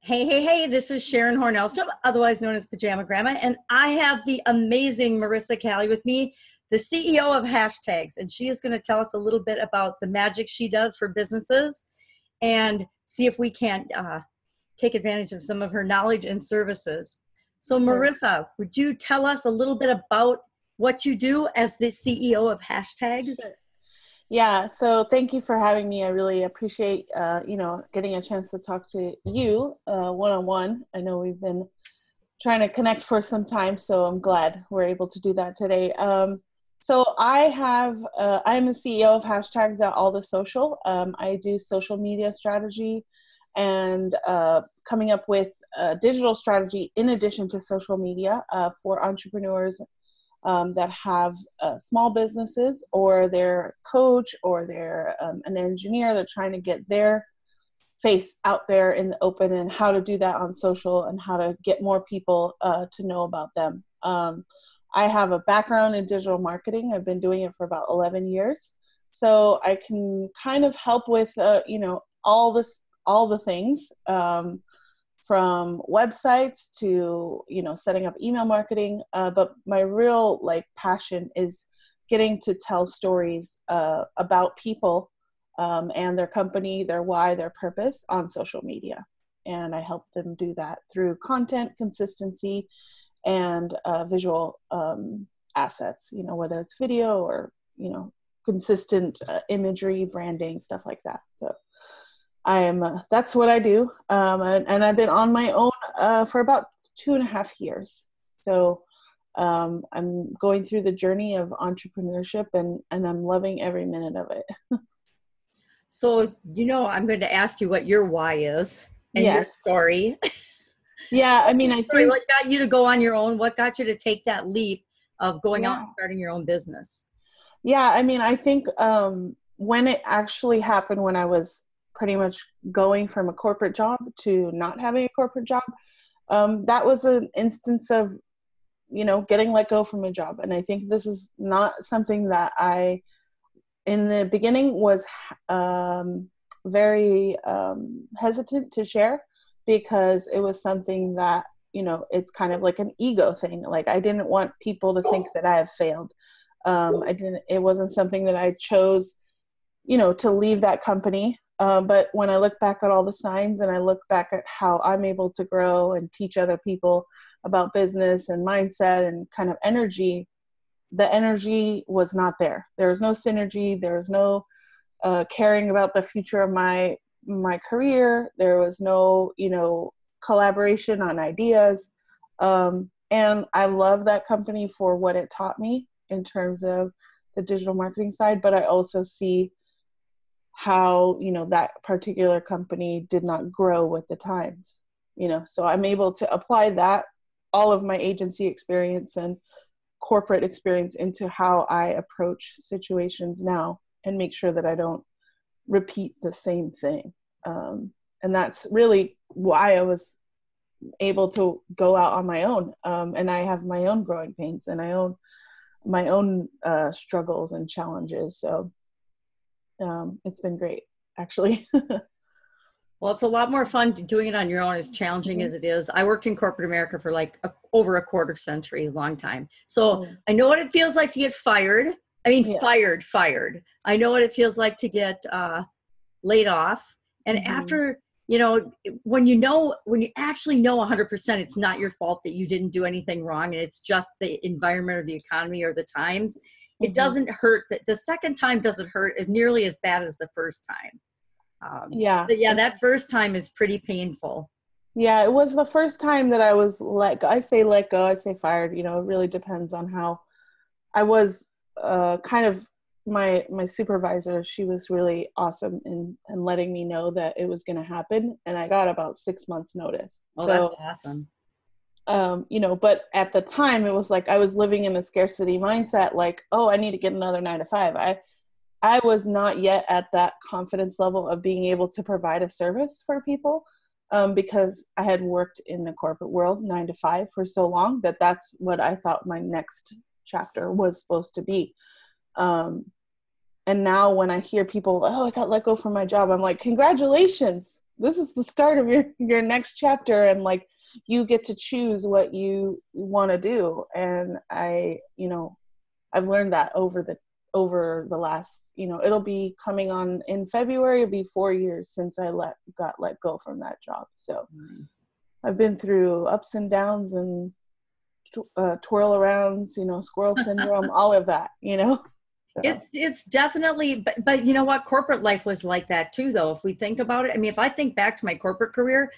Hey, this is Sharon Horne-Ellstrom, otherwise known as Pajama Gramma, and I have the amazing Marisa Cali with me, the CEO of Hashtags, and she is going to tell us a little bit about the magic she does for businesses and see if we can't take advantage of some of her knowledge and services. So Marisa, would you tell us a little bit about what you do as the CEO of Hashtags? Sure. Yeah, so thank you for having me. I really appreciate, getting a chance to talk to you one-on-one. I know we've been trying to connect for some time, so I'm glad we're able to do that today. I'm the CEO of Hashtags at All the Social. I do social media strategy and coming up with digital strategy in addition to social media for entrepreneurs that have small businesses, or they're a coach, or they're an engineer. They're trying to get their face out there in the open, and how to do that on social and how to get more people to know about them. I have a background in digital marketing. I've been doing it for about 11 years. So I can kind of help with, all the things, from websites to, setting up email marketing. But my real passion is getting to tell stories about people and their company, their why, their purpose on social media. And I help them do that through content, consistency, and visual assets, whether it's video or, consistent imagery, branding, stuff like that. So that's what I do. And I've been on my own for about 2.5 years. So I'm going through the journey of entrepreneurship, and I'm loving every minute of it. So, I'm going to ask you what your why is and your story. Yeah, I mean, I think what got you to go on your own? What got you to take that leap of going out and starting your own business? Yeah, I mean, I think when it actually happened, when I was pretty much going from a corporate job to not having a corporate job, that was an instance of, getting let go from a job. And I think this is not something that I, in the beginning, was very hesitant to share, because it was something that, it's kind of like an ego thing. Like, I didn't want people to think that I have failed. It wasn't something that I chose, to leave that company. But when I look back at all the signs, and I look back at how I'm able to grow and teach other people about business and mindset and kind of energy, the energy was not there. There was no synergy. There was no caring about the future of my career. There was no, collaboration on ideas. And I love that company for what it taught me in terms of the digital marketing side, but I also see how, that particular company did not grow with the times, so I'm able to apply that, all of my agency experience and corporate experience, into how I approach situations now, and make sure that I don't repeat the same thing. And that's really why I was able to go out on my own. And I have my own growing pains, and I own my own struggles and challenges. So it's been great, actually. Well, it's a lot more fun doing it on your own, as challenging as it is. I worked in corporate America for over a quarter century, long time. So I know what it feels like to get fired. I mean, fired. I know what it feels like to get laid off. And after, when you actually know 100% it's not your fault, that you didn't do anything wrong, and it's just the environment or the economy or the times, it doesn't hurt. The second time doesn't hurt as nearly as bad as the first time. But that first time is pretty painful. Yeah, it was the first time that I was I say let go, I say fired. It really depends on how I was. Kind of my supervisor, she was really awesome in letting me know that it was going to happen, and I got about 6 months notice. Oh, so, that's awesome. But at the time, it was like I was living in a scarcity mindset, like, oh, I need to get another 9 to 5. I was not yet at that confidence level of being able to provide a service for people, because I had worked in the corporate world 9 to 5 for so long that that's what I thought my next chapter was supposed to be. And now when I hear people, oh, I got let go from my job, I'm like, congratulations. this is the start of your next chapter, and like you get to choose what you want to do. And I've learned that over the last, it'll be coming on in February, it'll be 4 years since I got let go from that job. So Nice. I've been through ups and downs and twirl arounds, squirrel syndrome, all of that, So. It's definitely, but you know what? Corporate life was like that too, though. If we think about it, I mean, if I think back to my corporate career,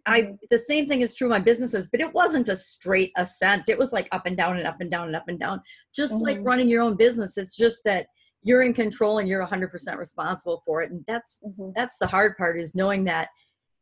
the same thing is true in my businesses, but it wasn't a straight ascent. It was like up and down and up and down and up and down, just like running your own business. It's just that you're in control and you're 100% responsible for it. And that's the hard part, is knowing that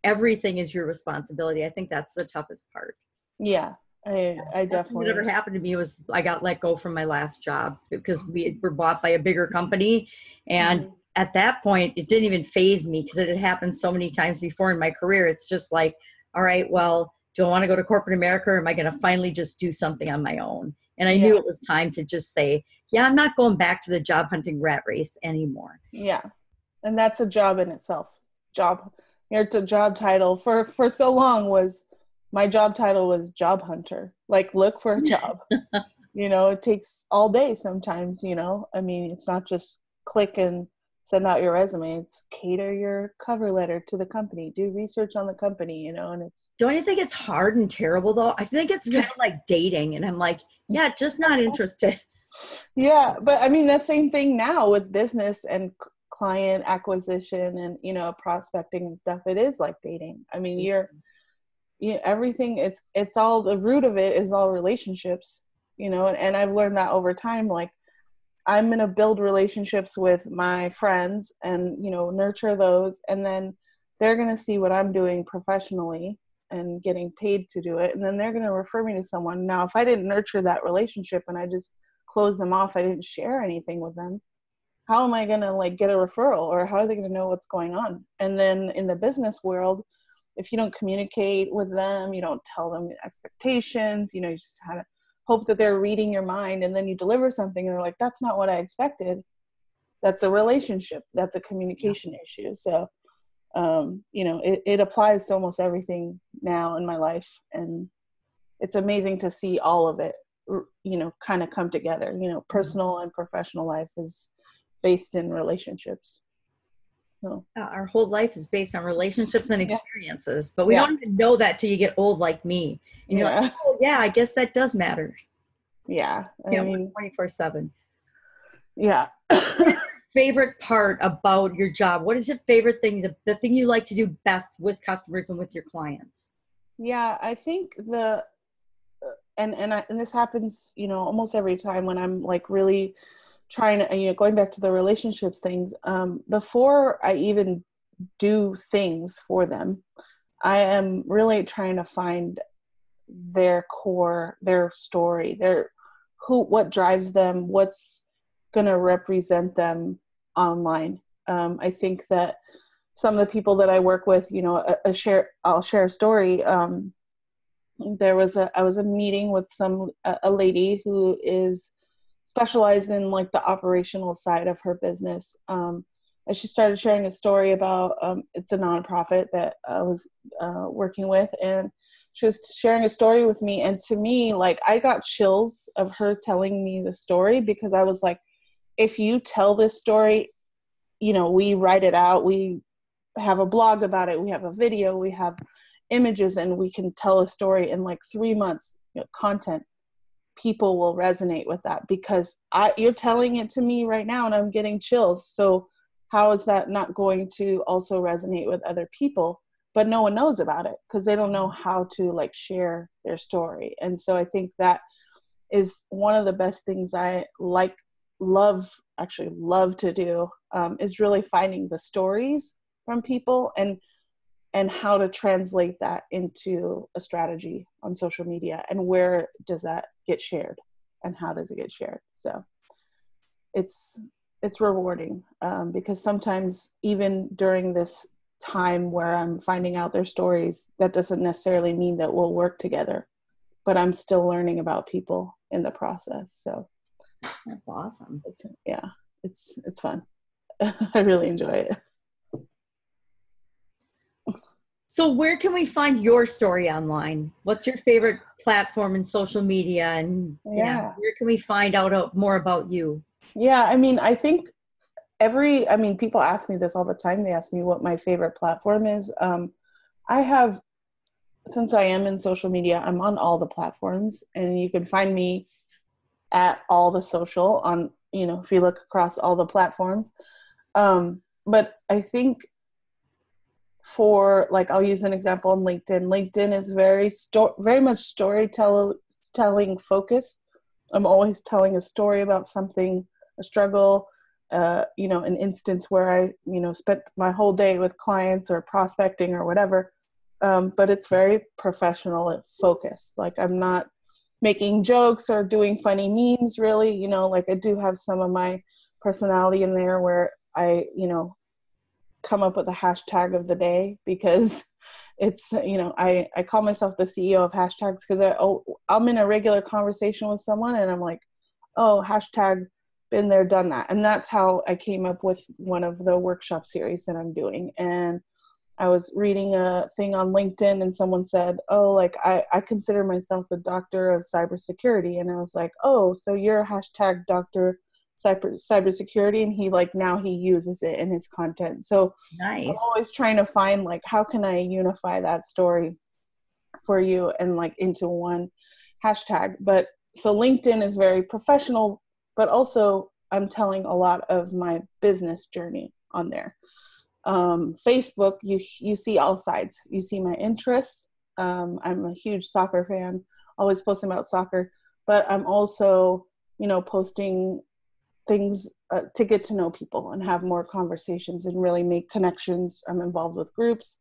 everything is your responsibility. I think that's the toughest part. Yeah. I definitely. What ever happened to me was I got let go from my last job because we were bought by a bigger company. And at that point, it didn't even faze me because it had happened so many times before in my career. It's just like, all right, well, do I want to go to corporate America, or am I going to finally just do something on my own? And I knew it was time to just say, yeah, I'm not going back to the job hunting rat race anymore. Yeah. And that's a job in itself. It's a job title for so long my job title was job hunter, like look for a job. It takes all day sometimes, I mean, it's not just click and send out your resume. It's cater your cover letter to the company, do research on the company, and it's. Don't you think it's hard and terrible though? I think it's kind of like dating, and I'm like, yeah, just not interested. Yeah. But I mean, that same thing now with business and client acquisition and, prospecting and stuff. It is like dating. I mean, everything, it's all, the root of it is all relationships, and I've learned that over time. Like, I'm going to build relationships with my friends and, nurture those. And then they're going to see what I'm doing professionally and getting paid to do it. And then they're going to refer me to someone. Now, if I didn't nurture that relationship and I just closed them off, I didn't share anything with them, how am I going to like get a referral, or how are they going to know what's going on? And then in the business world, if you don't communicate with them, you don't tell them expectations, you just kind of hope that they're reading your mind, and then you deliver something and they're like, that's not what I expected. That's a relationship. That's a communication issue. So, it applies to almost everything now in my life. And it's amazing to see all of it, kind of come together. Personal and professional life is based in relationships. Our whole life is based on relationships and experiences, but we don't even know that till you get old like me. And you're like, oh yeah, I guess that does matter. Yeah. I mean, 24/7. Yeah. Favorite part about your job? What is your favorite thing, the thing you like to do best with customers and with your clients? Yeah, I think and this happens, almost every time when I'm like really trying to, going back to the relationships things, before I even do things for them, I am really trying to find their core, their story, what drives them, what's going to represent them online. I think that some of the people that I work with, I'll share a story. I was a meeting with a lady who is specialized in like the operational side of her business. And she started sharing a story about, it's a nonprofit that I was working with, and she was sharing a story with me. And to me, like, I got chills of her telling me the story, because I was like, if you tell this story, we write it out, we have a blog about it, we have a video, we have images, and we can tell a story in like 3 months, content. People will resonate with that, because you're telling it to me right now and I'm getting chills. So how is that not going to also resonate with other people? But no one knows about it because they don't know how to like share their story. And so I think that is one of the best things I love to do, is really finding the stories from people and how to translate that into a strategy on social media, and where does that get shared and how does it get shared. So it's rewarding, because sometimes even during this time where I'm finding out their stories, that doesn't necessarily mean that we'll work together, but I'm still learning about people in the process. So that's awesome. It's fun. I really enjoy it. So where can we find your story online? What's your favorite platform in social media? And Yeah. where can we find out more about you? Yeah, I mean, I think people ask me this all the time. They ask me what my favorite platform is. I have, since I am in social media, I'm on all the platforms, and you can find me at all the social on, if you look across all the platforms. But I think for, like, I'll use an example on LinkedIn. LinkedIn is very much storytelling focused. I'm always telling a story about something, a struggle, an instance where I, spent my whole day with clients or prospecting or whatever. But it's very professional focused. Like, I'm not making jokes or doing funny memes, really. Like, I do have some of my personality in there where I, come up with a hashtag of the day, because it's, I call myself the CEO of hashtags, because I'm in a regular conversation with someone and I'm like, oh, hashtag been there, done that. And that's how I came up with one of the workshop series that I'm doing. And I was reading a thing on LinkedIn and someone said, oh, like, I consider myself the doctor of cybersecurity. And I was like, oh, so you're a hashtag doctor cybersecurity. And now he uses it in his content. So nice. I'm always trying to find, like, how can I unify that story for you and, like, into one hashtag. But so LinkedIn is very professional, but also I'm telling a lot of my business journey on there. Facebook, you see all sides. You see my interests. I'm a huge soccer fan, always posting about soccer, but I'm also, posting things to get to know people and have more conversations and really make connections. I'm involved with groups.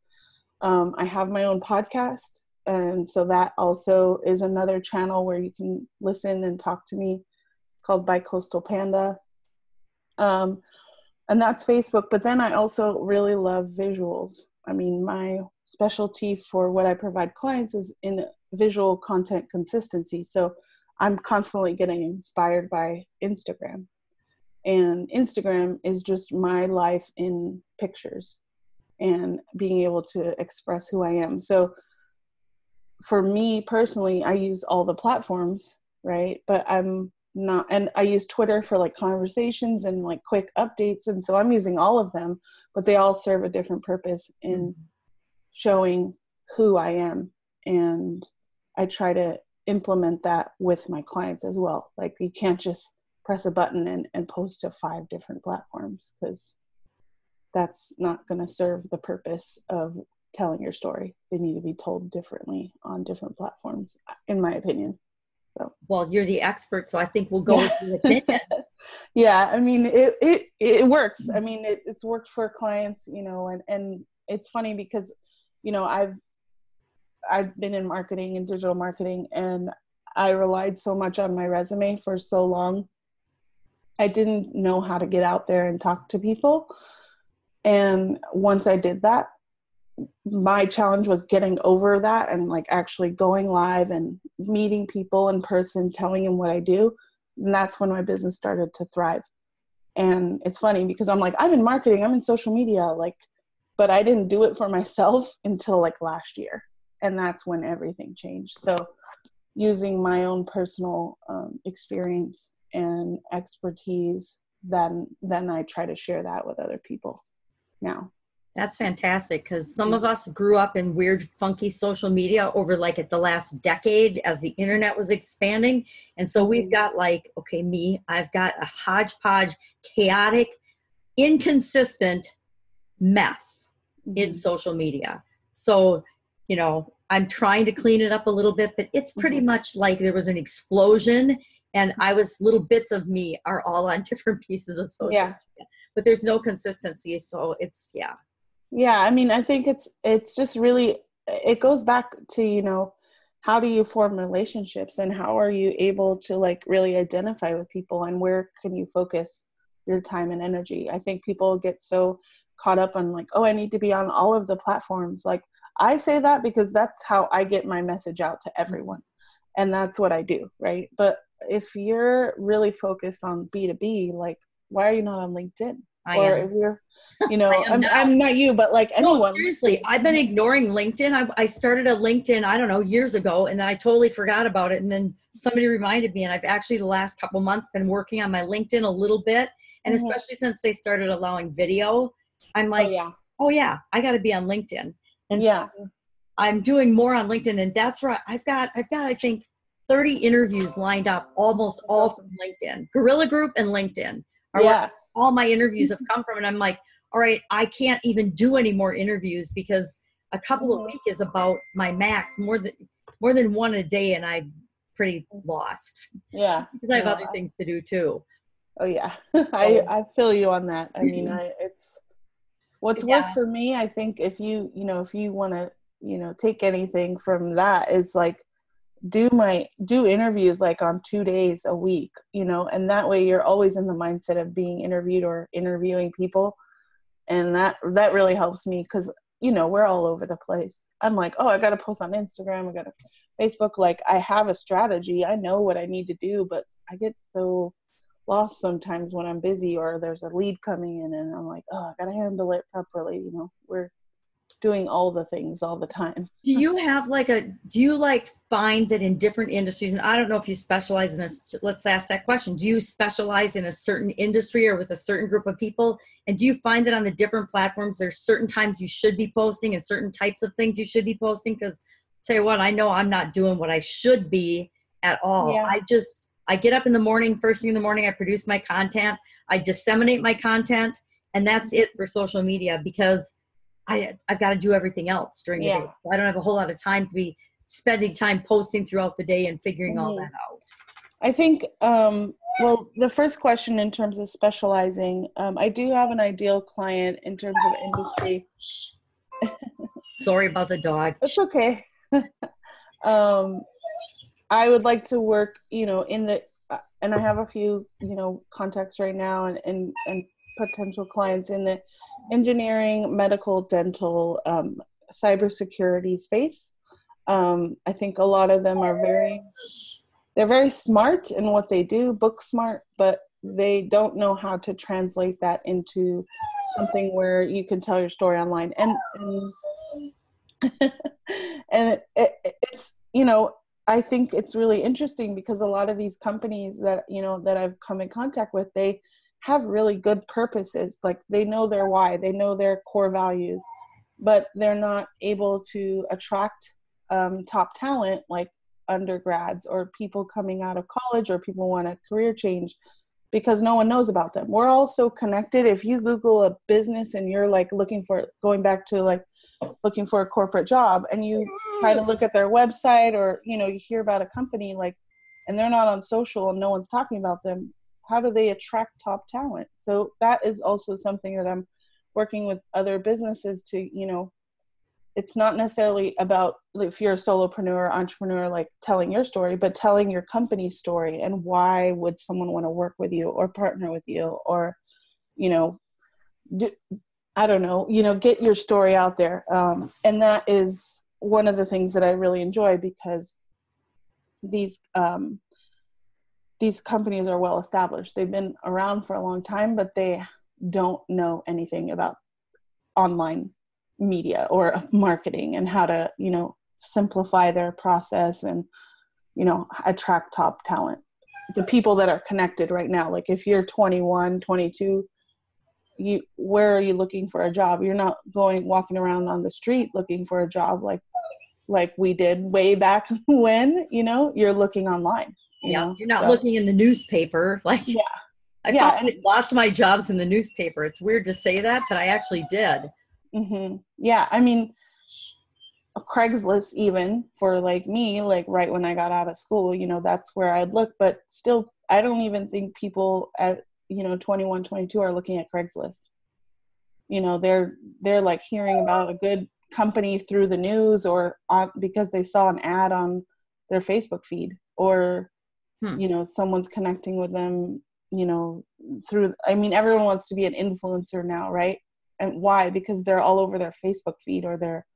I have my own podcast. And so that also is another channel where you can listen and talk to me. It's called Bicoastal Panda. And that's Facebook. But then I also really love visuals. I mean, my specialty for what I provide clients is in visual content consistency. So I'm constantly getting inspired by Instagram. And Instagram is just my life in pictures and being able to express who I am. So for me personally, I use all the platforms, right? But I'm not, and I use Twitter for, like, conversations and, like, quick updates. And so I'm using all of them, but they all serve a different purpose in showing who I am. And I try to implement that with my clients as well. Like, you can't just press a button and post to 5 different platforms, because that's not going to serve the purpose of telling your story. They need to be told differently on different platforms, in my opinion. So. Well, you're the expert, so I think we'll go with your opinion. Yeah, I mean, it works. I mean, it's worked for clients, and it's funny because, I've been in marketing and digital marketing, and I relied so much on my resume for so long. I didn't know how to get out there and talk to people. And once I did that, my challenge was getting over that and, like, actually going live and meeting people in person, telling them what I do. And that's when my business started to thrive. And it's funny because I'm like, I'm in marketing, I'm in social media, like, but I didn't do it for myself until, like, last year. And that's when everything changed. So using my own personal experience and expertise, then I try to share that with other people now. That's fantastic, because some of us grew up in weird, funky social media over, like, at the last decade as the internet was expanding. And so we've got, like, I've got a hodgepodge, chaotic, inconsistent mess in social media. So, I'm trying to clean it up a little bit, but it's pretty much like there was an explosion and little bits of me are all on different pieces of social media. But there's no consistency. So it's, Yeah, I mean, I think it's just really, it goes back to, how do you form relationships and how are you able to, like, really identify with people and where can you focus your time and energy? I think people get so caught up on, like, oh, I need to be on all of the platforms. Like, I say that because that's how I get my message out to everyone. And that's what I do, right? But if you're really focused on B2B, like, why are you not on LinkedIn? You know, I'm not you, but like anyone. No, seriously, I've been ignoring LinkedIn. I started a LinkedIn, I don't know, years ago, and then I totally forgot about it. And then somebody reminded me, and I've actually the last couple months been working on my LinkedIn a little bit. And especially since they started allowing video, I'm like, oh yeah, I got to be on LinkedIn. And so I'm doing more on LinkedIn, and that's where I've got, I think, 30 interviews lined up, almost all from LinkedIn. Guerrilla Group and LinkedIn are where all my interviews have come from. And I'm like, all right, I can't even do any more interviews because a couple a week is about my max, more than one a day, and I'm pretty lost. Yeah. Because I have other things to do too. Oh yeah. I feel you on that. I mean, it's what's worked for me. I think if you want to, take anything from that is like, do interviews like on 2 days a week, and that way you're always in the mindset of being interviewed or interviewing people. And that really helps me because, we're all over the place. I'm like, oh, I got to post on Instagram. I got to Facebook. Like I have a strategy. I know what I need to do, but I get so lost sometimes when I'm busy or there's a lead coming in and I'm like, oh, I got to handle it properly. We're doing all the things all the time. Do you find that in different industries, and I don't know if you specialize in let's ask that question. Do you specialize in a certain industry or with a certain group of people? And do you find that on the different platforms, there's certain times you should be posting and certain types of things you should be posting? Because tell you what, I know I'm not doing what I should be at all. Yeah. I get up in the morning, first thing in the morning, I produce my content, I disseminate my content, and that's it for social media because I've got to do everything else during the day. I don't have a whole lot of time to be spending time posting throughout the day and figuring all that out. I think, well, the first question in terms of specializing, I do have an ideal client in terms of industry. Sorry about the dog. It's okay. I would like to work, in the, and I have a few, contacts right now and potential clients in the engineering, medical, dental, cybersecurity space. I think a lot of them are they're very smart in what they do, book smart, but they don't know how to translate that into something where you can tell your story online. And and it's, I think it's really interesting because a lot of these companies that, that I've come in contact with, they have really good purposes. Like they know their why, they know their core values, but they're not able to attract top talent like undergrads or people coming out of college or people want a career change because no one knows about them. We're all so connected. If you Google a business and you're like looking for a corporate job and you try to look at their website or, you hear about a company like, and they're not on social and no one's talking about them, how do they attract top talent? So that is also something that I'm working with other businesses to, it's not necessarily about if you're a solopreneur, entrepreneur, like telling your story, but telling your company's story and why would someone want to work with you or partner with you or, I don't know, get your story out there. And that is one of the things that I really enjoy because these companies are well established. They've been around for a long time, but they don't know anything about online media or marketing and how to, simplify their process and, attract top talent. The people that are connected right now, like if you're 21, 22, where are you looking for a job? You're not walking around on the street looking for a job like we did way back when, you're looking online. You're not looking in the newspaper. I found lots of my jobs in the newspaper. It's weird to say that, but I actually did. Mm-hmm. Yeah. I mean, Craigslist, even for like me, like right when I got out of school, that's where I'd look, but still, I don't even think people at, 21, 22 are looking at Craigslist. They're like hearing about a good company through the news or because they saw an ad on their Facebook feed or, someone's connecting with them, everyone wants to be an influencer now, right? And why? Because they're all over their Facebook feed or their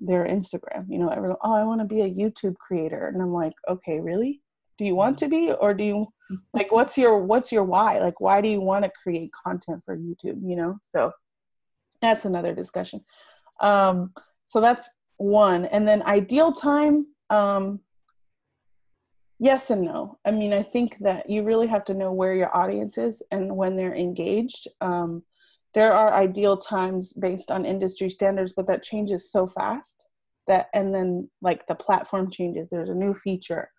Instagram, everyone, oh, I want to be a YouTube creator. And I'm like, okay, really? Do you want to be, or do you like, what's your why? Like, why do you want to create content for YouTube? So That's another discussion. So that's one. And then ideal time, yes and no. I mean, I think that you really have to know where your audience is and when they're engaged. There are ideal times based on industry standards, but that changes so fast that, and then like the platform changes, there's a new feature,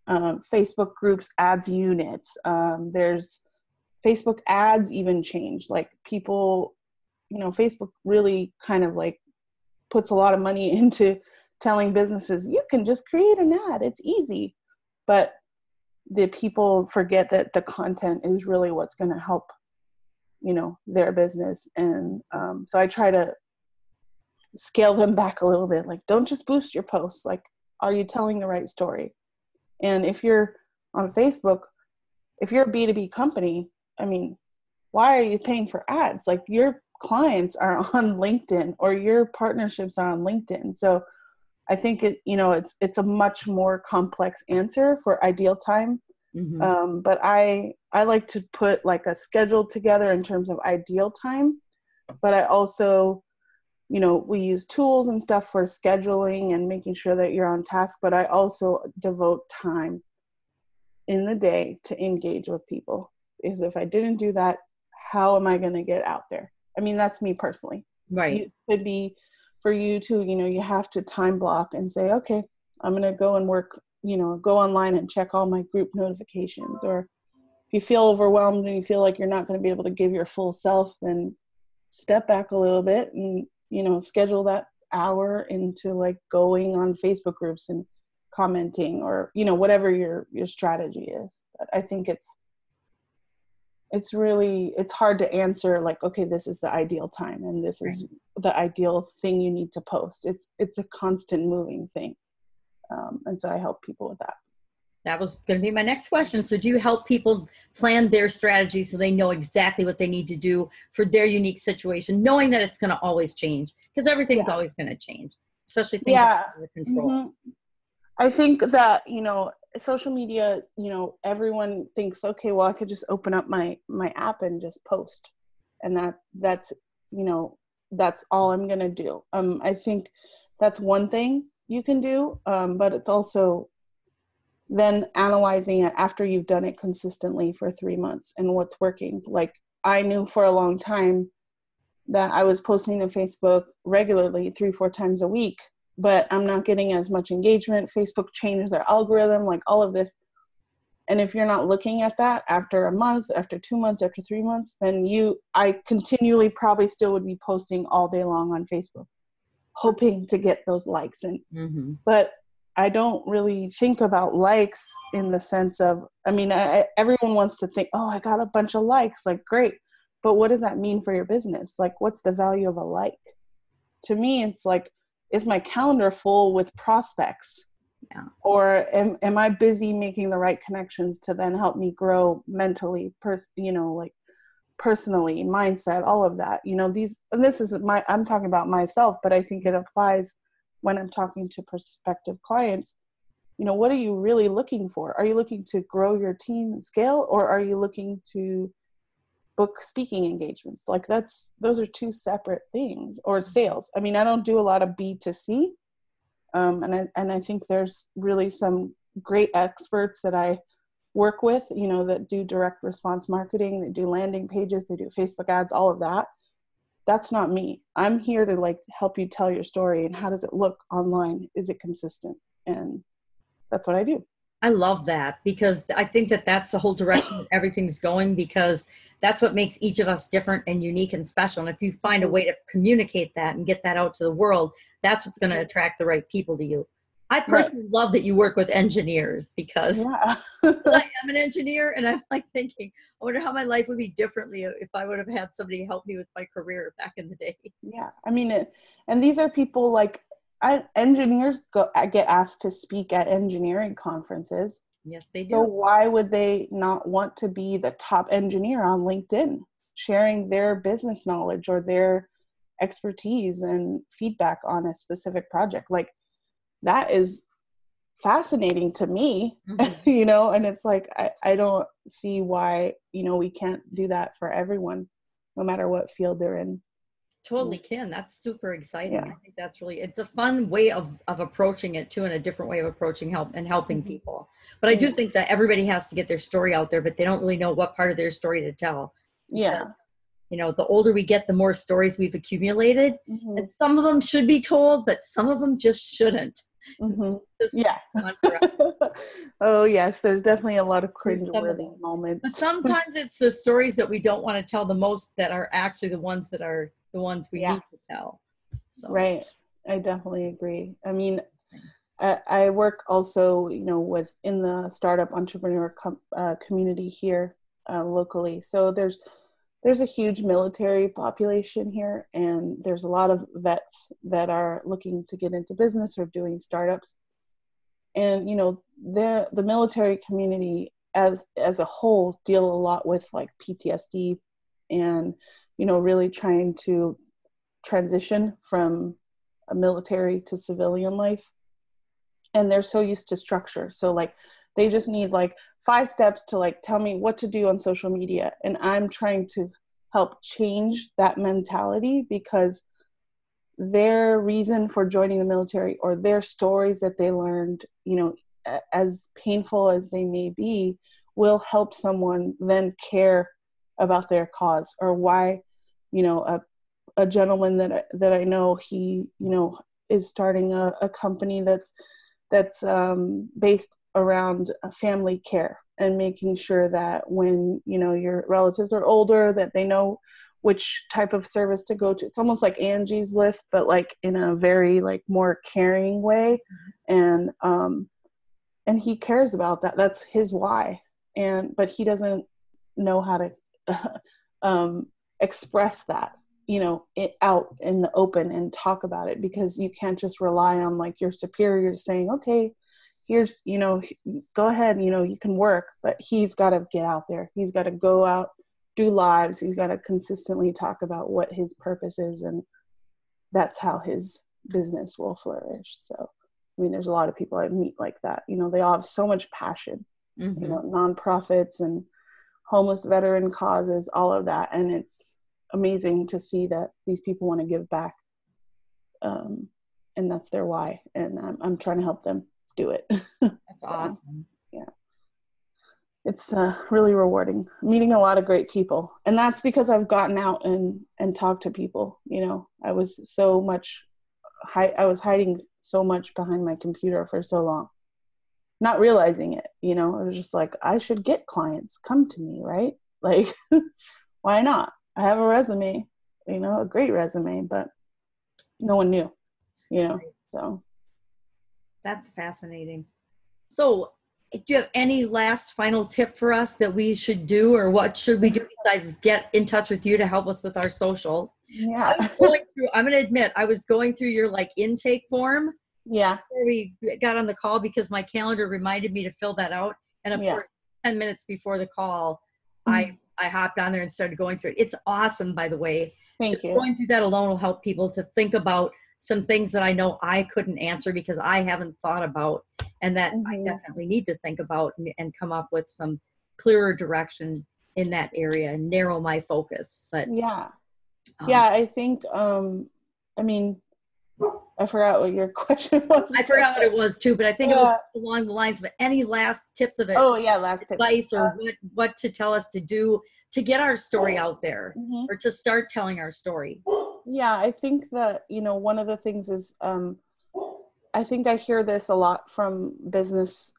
Facebook groups, ads units, there's Facebook ads even change, like people, you know, Facebook really kind of like puts a lot of money into telling businesses, you can just create an ad, it's easy. But the people forget that the content is really what's going to help, you know, their business. And so I try to scale them back a little bit. Like, don't just boost your posts. Like, are you telling the right story? And if you're on Facebook, if you're a B2B company, I mean, why are you paying for ads? Like, your clients are on LinkedIn or your partnerships are on LinkedIn. So I think it, you know, it's a much more complex answer for ideal time. Mm-hmm. But I like to put like a schedule together in terms of ideal time. But I also, you know, we use tools and stuff for scheduling and making sure that you're on task. But I also devote time in the day to engage with people. Because if I didn't do that, how am I going to get out there? I mean, that's me personally. Right. It could be for you to, you know, you have to time block and say, okay, I'm going to go and work, you know, go online and check all my group notifications. Or if you feel overwhelmed and you feel like you're not going to be able to give your full self, then step back a little bit and, you know, schedule that hour into like going on Facebook groups and commenting, or, you know, whatever your strategy is. But I think it's hard to answer like, okay, this is the ideal time and this is the ideal thing you need to post. It's a constant moving thing. And so I help people with that. That was going to be my next question. So do you help people plan their strategy so they know exactly what they need to do for their unique situation, knowing that it's going to always change? Because everything's always going to change, especially things out of control. Mm-hmm. I think that, you know, social media, you know, everyone thinks, okay, well, I could just open up my app and just post. And that's, you know, that's all I'm going to do. I think that's one thing you can do, but it's also then analyzing it after you've done it consistently for 3 months and what's working. Like, I knew for a long time that I was posting to Facebook regularly 3-4 times a week, but I'm not getting as much engagement. Facebook changed their algorithm, like all of this. And if you're not looking at that after a month, after 2 months, after 3 months, then I continually probably still would be posting all day long on Facebook, hoping to get those likes. And but I don't really think about likes in the sense of, I mean, everyone wants to think, oh, I got a bunch of likes, like, great. But what does that mean for your business? Like, what's the value of a like? To me, it's like, is my calendar full with prospects? Yeah. Or am I busy making the right connections to then help me grow mentally, personally, mindset, all of that, you know, I'm talking about myself, but I think it applies when I'm talking to prospective clients. You know, what are you really looking for? Are you looking to grow your team and scale, or are you looking to book speaking engagements? Like, those are two separate things. Or sales. I mean, I don't do a lot of B2C. And I think there's really some great experts that I work with, you know, that do direct response marketing, that do landing pages, they do Facebook ads, all of that. That's not me. I'm here to like help you tell your story. And how does it look online? Is it consistent? And that's what I do. I love that, because I think that that's the whole direction that everything's going, because that's what makes each of us different and unique and special. And if you find a way to communicate that and get that out to the world, that's what's going to attract the right people to you. I personally love that you work with engineers, because I am an engineer, and I'm like thinking, I wonder how my life would be differently if I would have had somebody help me with my career back in the day. Yeah. I mean, and these are people like, engineers get asked to speak at engineering conferences. Yes, they do. So why would they not want to be the top engineer on LinkedIn, sharing their business knowledge or their expertise and feedback on a specific project? Like, that is fascinating to me, you know, and it's like, I don't see why, you know, we can't do that for everyone, no matter what field they're in. totally can. That's super exciting. Yeah. I think that's really, it's a fun way of approaching it too, and a different way of approaching helping people. But I do think that everybody has to get their story out there, but they don't really know what part of their story to tell. Yeah. You know, the older we get, the more stories we've accumulated. And some of them should be told, but some of them just shouldn't. Yeah. Oh, yes. There's definitely a lot of cringe-worthy moments. But sometimes it's the stories that we don't want to tell the most that are actually the ones that are the ones we need to tell. So. Right. I definitely agree. I mean, I work also, you know, within the startup entrepreneur community here locally. So there's a huge military population here, and there's a lot of vets that are looking to get into business or doing startups. And, you know, the military community as a whole deal a lot with like PTSD and, you know, really trying to transition from a military to civilian life. And they're so used to structure. So like they just need like 5 steps to like tell me what to do on social media. And I'm trying to help change that mentality, because their reason for joining the military or their stories that they learned, you know, as painful as they may be, will help someone then care about their cause. Or why, you know, a gentleman that I know, he, you know, is starting a company that's based around family care, and making sure that when, you know, your relatives are older, that they know which type of service to go to. It's almost like Angie's List, but like in a very like more caring way. And he cares about that. That's his why. But he doesn't know how to express that, you know, out in the open and talk about it, because you can't just rely on like your superiors saying, okay, here's, you know, go ahead, you know, you can work. But he's got to get out there. He's got to go out, do lives. He's got to consistently talk about what his purpose is, and that's how his business will flourish. So, I mean, there's a lot of people I meet like that. You know, they all have so much passion, you know, nonprofits and homeless veteran causes, all of that. And it's amazing to see that these people want to give back. And that's their why. And I'm trying to help them do it. That's awesome. Yeah. It's really rewarding, meeting a lot of great people. And that's because I've gotten out and talked to people. You know, I was hiding so much behind my computer for so long, not realizing it. You know, I was just like, I should get clients come to me, right? Like, why not? I have a resume, you know, a great resume, but no one knew, you know, so. That's fascinating. So, do you have any last final tip for us that we should do, or what should we do besides get in touch with you to help us with our social? Yeah. I'm going to admit, I was going through your like intake form. Yeah. Before we got on the call, because my calendar reminded me to fill that out. And of course, 10 minutes before the call, I hopped on there and started going through it. It's awesome, by the way. Thank you. Going through that alone will help people to think about some things that I know I couldn't answer because I haven't thought about, and that I definitely need to think about and come up with some clearer direction in that area and narrow my focus. But I think, I mean, I forgot what your question was. I forgot what it was too, but I think it was along the lines of any last tips of it. Oh yeah, last advice or what to tell us to do to get our story out there, or to start telling our story. Yeah, I think that, you know, one of the things is, I think I hear this a lot from business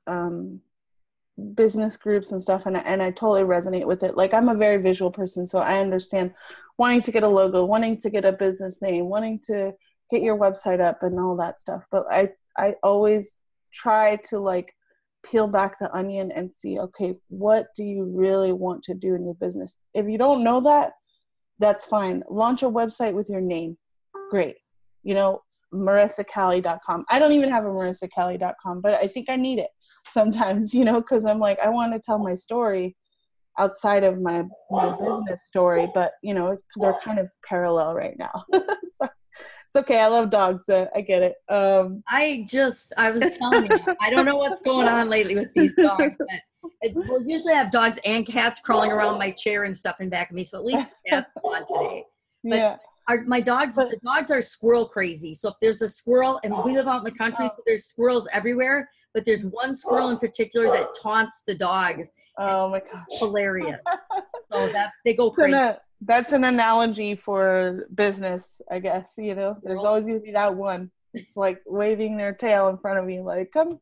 groups and stuff, and I totally resonate with it. Like, I'm a very visual person, so I understand wanting to get a logo, wanting to get a business name, wanting to get your website up and all that stuff. But I always try to like peel back the onion and see, okay, what do you really want to do in your business? If you don't know that, that's fine. Launch a website with your name. Great. You know, marisacali.com. I don't even have a marisacali.com, but I think I need it sometimes, you know, because I'm like, I want to tell my story outside of my business story, but, you know, they're kind of parallel right now. So it's okay. I love dogs. I get it. I was telling you, I don't know what's going on lately with these dogs, but we'll usually have dogs and cats crawling around my chair and stuff in back of me. So at least the cats go on today. But My dogs, the dogs are squirrel crazy. So if there's a squirrel, and we live out in the country, so there's squirrels everywhere, but there's one squirrel in particular that taunts the dogs. Oh my gosh. Hilarious. So they go crazy. That's an analogy for business, I guess. You know, there's always going to be that one. It's like waving their tail in front of you, like, come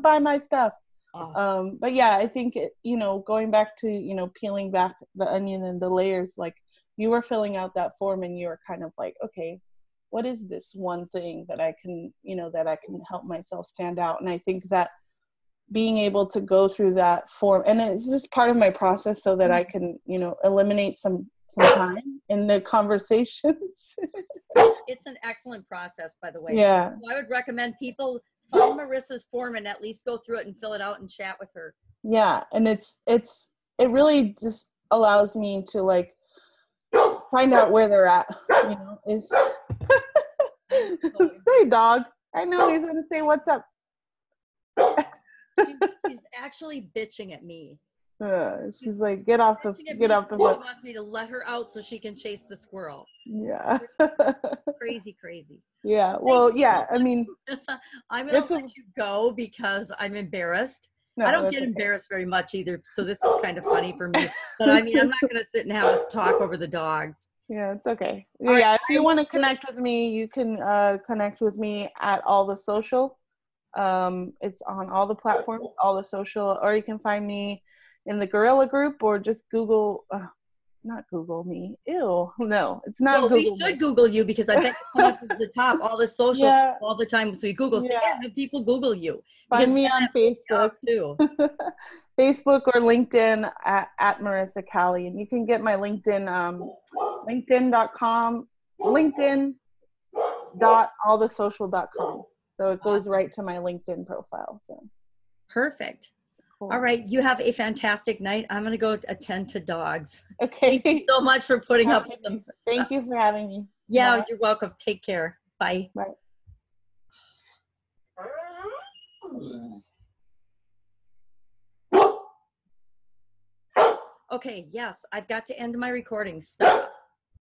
buy my stuff. But yeah, I think, you know, going back to, you know, peeling back the onion and the layers, like you were filling out that form and you were kind of like, okay, what is this one thing that I can, you know, that I can help myself stand out? And I think that being able to go through that form, and it's just part of my process so that I can, you know, eliminate some time in the conversations. It's an excellent process, by the way. Yeah. So I would recommend people follow Marisa's form and at least go through it and fill it out and chat with her. Yeah. And it really just allows me to like find out where they're at, you know, is say dog. I know he's gonna say what's up. She's actually bitching at me. She's like, get off the She wants me to let her out so she can chase the squirrel. Yeah. Crazy. Yeah. Well, yeah. I mean, I'm gonna let you go because I'm embarrassed. No, I don't get embarrassed very much either, so this is kind of funny for me. But I mean, I'm not gonna sit and have us talk over the dogs. Yeah, it's okay. Yeah, if you want to connect with me, you can connect with me at all the social. It's on all the platforms, all the social, or you can find me in the Gorilla group, or just Google, not Google me. Ew, no, it's not. Well, we should Google you because I bet you come up at the top, all the social all the time. So we Google, people Google you. Find me on Facebook too. Facebook or LinkedIn at Marisa Cali, and you can get my LinkedIn, LinkedIn.com, LinkedIn.allthesocial.com. So it goes right to my LinkedIn profile. So perfect. Cool. All right. You have a fantastic night. I'm going to go attend to dogs. Okay. Thank you so much for putting up with them. Thank you for having me. Yeah, bye. You're welcome. Take care. Bye. Bye. Okay. Yes, I've got to end my recording. Stop.